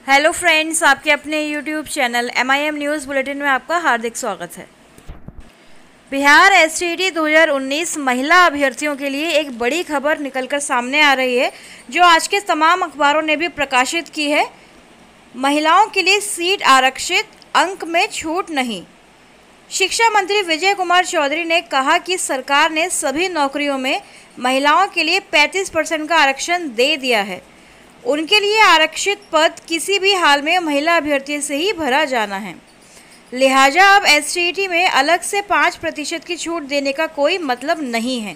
Hello friends, आपके अपने YouTube channel MIM news bulletin में आपका हार्दिक स्वागत है। बिहार STT 2019 महिला अभ्यर्थियों के लिए एक बड़ी खबर निकलकर सामने आ रही है, जो आज के तमाम अखबारों ने भी प्रकाशित की है। महिलाओं के लिए सीट आरक्षित, अंक में छूट नहीं। शिक्षा मंत्री विजय कुमार चौधरी ने कहा कि सरकार ने सभी नौकरियों में महिलाओं के लिए 35% का आरक्षण दे दिया है। उनके लिए आरक्षित पद किसी भी हाल में महिला अभ्यर्थी से ही भरा जाना है। लिहाजा अब STT में अलग से 5% की छूट देने का कोई मतलब नहीं है।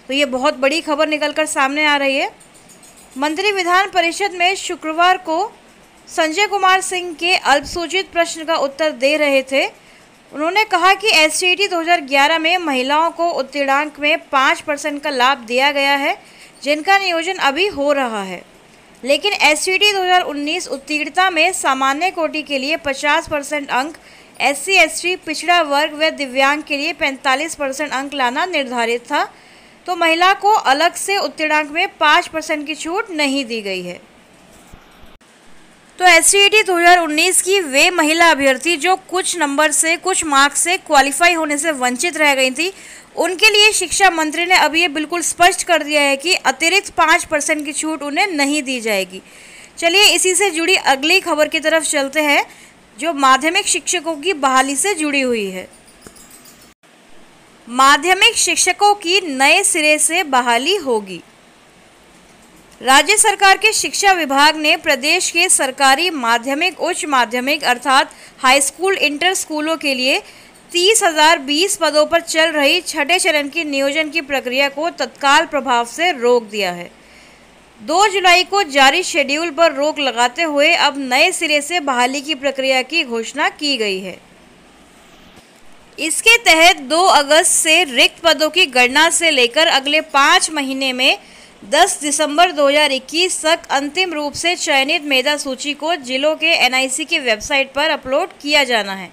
तो ये बहुत बड़ी खबर निकलकर सामने आ रही है। मंत्री विधान परिषद में शुक्रवार को संजय कुमार सिंह के अल्पसूचित प्रश्न का उत्तर दे रहे थे। उन्होंने कहा कि STT 2011 में महिलाओं को उत्तीर्णांक में 5% का लाभ दिया गया है, जिनका नियोजन अभी हो रहा है। लेकिन STT 2019 उत्तीर्णता में सामान्य कोटि के लिए 50% अंक, SC ST पिछड़ा वर्ग व दिव्यांग के लिए 45% अंक लाना निर्धारित था। तो महिला को अलग से उत्तीर्णांक में 5% की छूट नहीं दी गई है। तो STT 2019 की वे महिला अभ्यर्थी जो कुछ नंबर से, कुछ मार्क्स से क्वालिफाई होने से वंचित रह गई थी, उनके लिए शिक्षा मंत्री ने अब ये बिल्कुल स्पष्ट कर दिया है कि अतिरिक्त 5% की छूट उन्हें नहीं दी जाएगी। चलिए इसी से जुड़ी अगली खबर की तरफ चलते हैं, जो माध्यमिक शिक्षकों की बहाली से जुड़ी हुई है। माध्यमिक शिक्षकों की नए सिरे से बहाली होगी। राज्य सरकार के शिक्षा विभाग ने प्रदेश के सरकारी माध्यमिक, उच्च माध्यमिक अर्थात हाई स्कूल, इंटर स्कूलों के लिए 30,020 पदों पर चल रही छठे चरण की नियोजन की प्रक्रिया को तत्काल प्रभाव से रोक दिया है। 2 जुलाई को जारी शेड्यूल पर रोक लगाते हुए अब नए सिरे से बहाली की प्रक्रिया की घोषणा की गई है। इसके तहत 2 अगस्त से रिक्त पदों की गणना से लेकर अगले 5 महीने में 10 दिसंबर 2021 तक अंतिम रूप से चयनित मेधा सूची को जिलों के NIC की वेबसाइट पर अपलोड किया जाना है।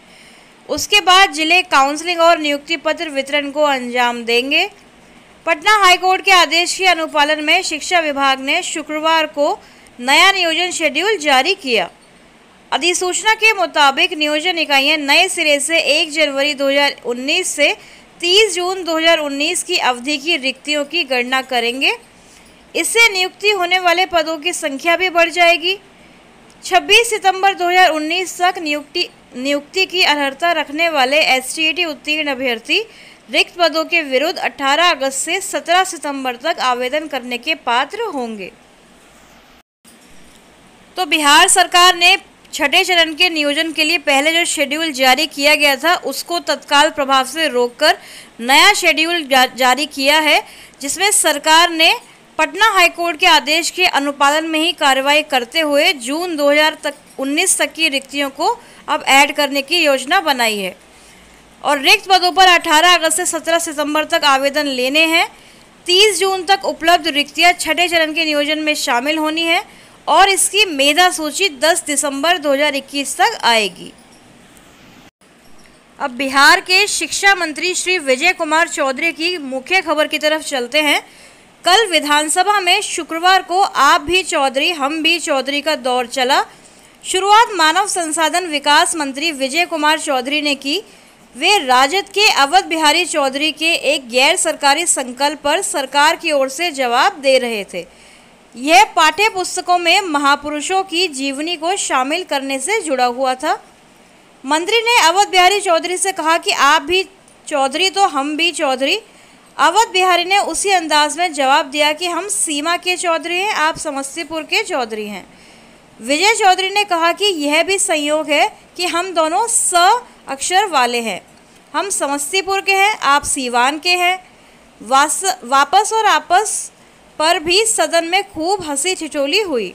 उसके बाद जिले काउंसलिंग और नियुक्ति पत्र वितरण को अंजाम देंगे। पटना हाईकोर्ट के आदेश के अनुपालन में शिक्षा विभाग ने शुक्रवार को नया नियोजन शेड्यूल जारी किया। अधिसूचना के मुताबिक नियोजन इकाइयां नए सिरे से 1 जनवरी 2019 से 30 जून 2019 की अवधि की रिक्तियों की गणना करेंगे। इससे नियुक्ति होने वाले पदों की संख्या भी बढ़ जाएगी। 26 सितंबर 2019 तक नियुक्ति की अर्हता रखने वाले STT उत्तीर्ण अभ्यर्थी रिक्त पदों के विरुद्ध 18 अगस्त से 17 सितंबर तक आवेदन करने के पात्र होंगे। तो बिहार सरकार ने छठे चरण के नियोजन के लिए पहले जो शेड्यूल जारी किया गया था, उसको तत्काल प्रभाव से रोककर नया शेड्यूल जारी किया है, जिसमें सरकार ने पटना हाईकोर्ट के आदेश के अनुपालन में ही कार्रवाई करते हुए जून 2019 तक की रिक्तियों को अब ऐड करने की योजना बनाई है। और रिक्त पदों पर 18 अगस्त से 17 सितंबर तक आवेदन लेने हैं। 30 जून तक उपलब्ध रिक्तियां छठे चरण के नियोजन में शामिल होनी है और इसकी मेधा सूची 10 दिसंबर 2021 तक आएगी। अब बिहार के शिक्षा मंत्री श्री विजय कुमार चौधरी की मुख्य खबर की तरफ चलते हैं। कल विधानसभा में शुक्रवार को आप भी चौधरी हम भी चौधरी का दौर चला। शुरुआत मानव संसाधन विकास मंत्री विजय कुमार चौधरी ने की। वे राजद के अवध बिहारी चौधरी के एक गैर सरकारी संकल्प पर सरकार की ओर से जवाब दे रहे थे। यह पाठ्य पुस्तकों में महापुरुषों की जीवनी को शामिल करने से जुड़ा हुआ था। मंत्री ने अवध बिहारी चौधरी से कहा कि आप भी चौधरी तो हम भी चौधरी। अवध बिहारी ने उसी अंदाज में जवाब दिया कि हम सीमा के चौधरी हैं, आप समस्तीपुर के चौधरी हैं। विजय चौधरी ने कहा कि यह भी संयोग है कि हम दोनों स अक्षर वाले हैं। हम समस्तीपुर के हैं, आप सीवान के हैं। वापस और आपस पर भी सदन में खूब हंसी ठिठोली हुई।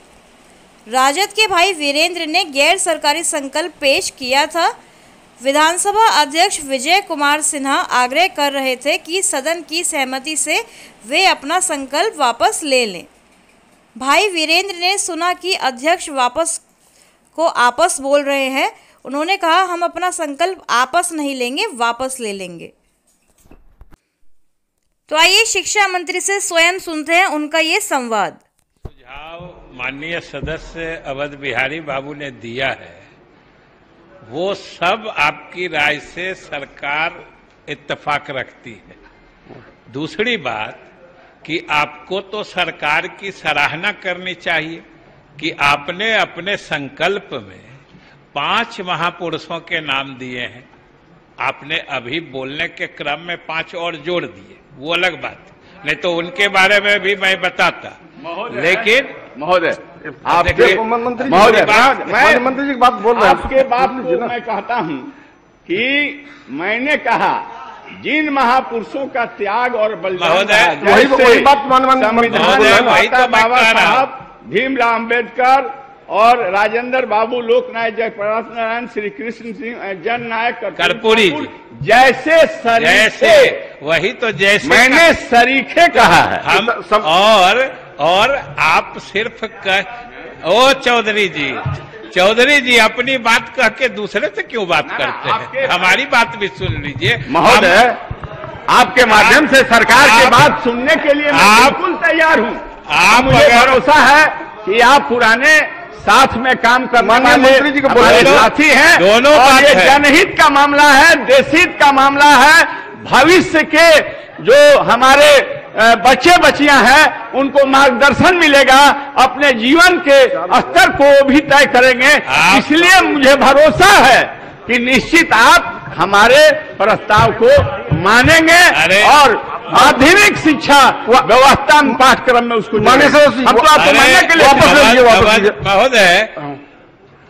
राजद के भाई वीरेंद्र ने गैर सरकारी संकल्प पेश किया था। विधानसभा अध्यक्ष विजय कुमार सिन्हा आग्रह कर रहे थे कि सदन की सहमति से वे अपना संकल्प वापस ले लें। भाई वीरेंद्र ने सुना कि अध्यक्ष आपस बोल रहे हैं। उन्होंने कहा, हम अपना संकल्प आपस नहीं लेंगे, वापस ले लेंगे। तो आइए शिक्षा मंत्री से स्वयं सुनते हैं उनका ये संवाद। सुझाव माननीय सदस्य अवध बिहारी बाबू ने दिया है वो सब आपकी राय से सरकार इत्तेफाक रखती है। दूसरी बात कि आपको तो सरकार की सराहना करनी चाहिए कि आपने अपने संकल्प में 5 महापुरुषों के नाम दिए हैं। आपने अभी बोलने के क्रम में 5 और जोड़ दिए, वो अलग बात, नहीं तो उनके बारे में भी मैं बताता। लेकिन महोदय मंत्री जी की बात बोल रहे हैं, आपके बात को मैं कहता हूं कि मैंने कहा जिन महापुरुषों का त्याग और बलिदान, वही बात बाबा साहब भीमराव अम्बेडकर और राजेंद्र बाबू, लोकनायक जयप्रकाश नारायण, श्री कृष्ण सिंह, जन नायक कर्पूरी जैसे सरीखे, वही तो जैसे मैंने सरीखे कहा है हम और आप सिर्फ ओ चौधरी जी अपनी बात कह के दूसरे से क्यों बात करते हैं? हमारी बात भी सुन लीजिए महोदय। आपके माध्यम से सरकार की बात सुनने के लिए मैं बिल्कुल तैयार हूं। मुझे भरोसा है कि आप पुराने साथ में काम करने वाले मंत्री जी को हमारे साथी हैं, दोनों और ये जनहित का मामला है, देशहित का मामला है। भविष्य के जो हमारे बच्चे बच्चियां हैं उनको मार्गदर्शन मिलेगा, अपने जीवन के स्तर को भी तय करेंगे। इसलिए मुझे भरोसा है कि निश्चित आप हमारे प्रस्ताव को मानेंगे और माध्यमिक शिक्षा व्यवस्था में पाठ्यक्रम में उसको माने से हम तो आपको मानने के लिए वापस महोदय,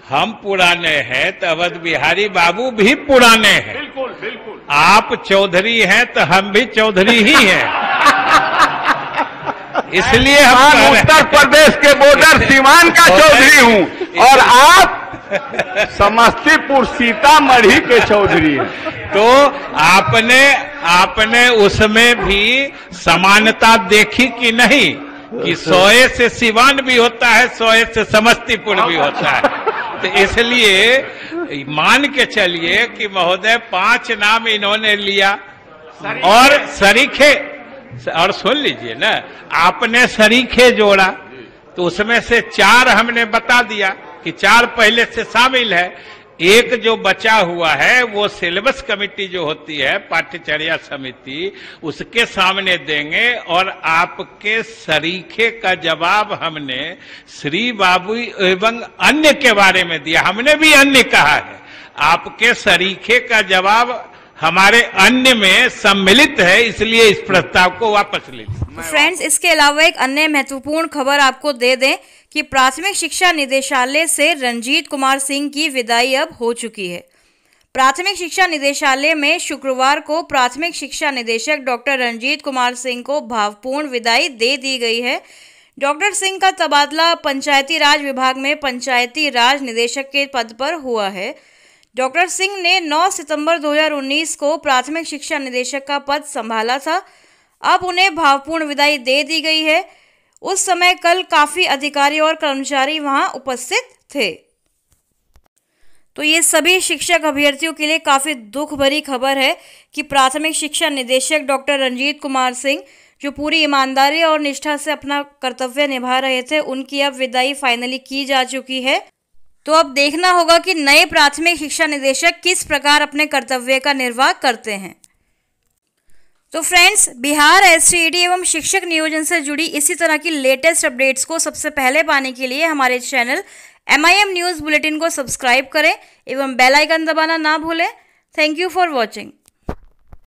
हम पुराने हैं तो अवध बिहारी बाबू भी पुराने हैं। बिल्कुल बिल्कुल। आप चौधरी हैं तो हम भी चौधरी ही हैं। इसलिए हम उत्तर प्रदेश के बॉर्डर सीमान का चौधरी हूं और आप समस्तीपुर सीतामढ़ी के चौधरी हैं। तो आपने उसमें भी समानता देखी कि नहीं कि 100 से सिवान भी होता है, 100 से समस्तीपुर भी होता है। तो इसलिए मान के चलिए कि महोदय 5 नाम इन्होंने लिया और सरीखे, और सुन लीजिए ना, आपने सरीखे जोड़ा तो उसमें से 4 हमने बता दिया कि 4 पहले से शामिल है। एक जो बचा हुआ है वो सिलेबस कमेटी जो होती है, पाठ्यचर्या समिति, उसके सामने देंगे। और आपके सरीखे का जवाब हमने श्री बाबू एवं अन्य के बारे में दिया। हमने भी अन्य कहा है, आपके सरीखे का जवाब हमारे अन्य में सम्मिलित है, इसलिए इस प्रस्ताव को वापस ले लीजिए। फ्रेंड्स, इसके अलावा एक अन्य महत्वपूर्ण खबर आपको दे दें कि प्राथमिक शिक्षा निदेशालय से रंजीत कुमार सिंह की विदाई अब हो चुकी है। प्राथमिक शिक्षा निदेशालय में शुक्रवार को प्राथमिक शिक्षा निदेशक डॉक्टर रंजीत कुमार सिंह को भावपूर्ण विदाई दे दी गई है। डॉक्टर सिंह का तबादला पंचायती राज विभाग में पंचायती राज निदेशक के पद पर हुआ है। डॉक्टर सिंह ने 9 सितंबर 2019 को प्राथमिक शिक्षा निदेशक का पद संभाला था। अब उन्हें भावपूर्ण विदाई दे दी गई है। उस समय कल काफ़ी अधिकारी और कर्मचारी वहां उपस्थित थे। तो ये सभी शिक्षक अभ्यर्थियों के लिए काफ़ी दुख भरी खबर है कि प्राथमिक शिक्षा निदेशक डॉक्टर रंजीत कुमार सिंह, जो पूरी ईमानदारी और निष्ठा से अपना कर्तव्य निभा रहे थे, उनकी अब विदाई फाइनली की जा चुकी है। तो अब देखना होगा कि नए प्राथमिक शिक्षा निदेशक किस प्रकार अपने कर्तव्य का निर्वाह करते हैं। तो फ्रेंड्स, बिहार एसटीईटी एवं शिक्षक नियोजन से जुड़ी इसी तरह की लेटेस्ट अपडेट्स को सबसे पहले पाने के लिए हमारे चैनल MIM न्यूज़ बुलेटिन को सब्सक्राइब करें एवं बेल आइकन दबाना ना भूलें। Thank you for watching.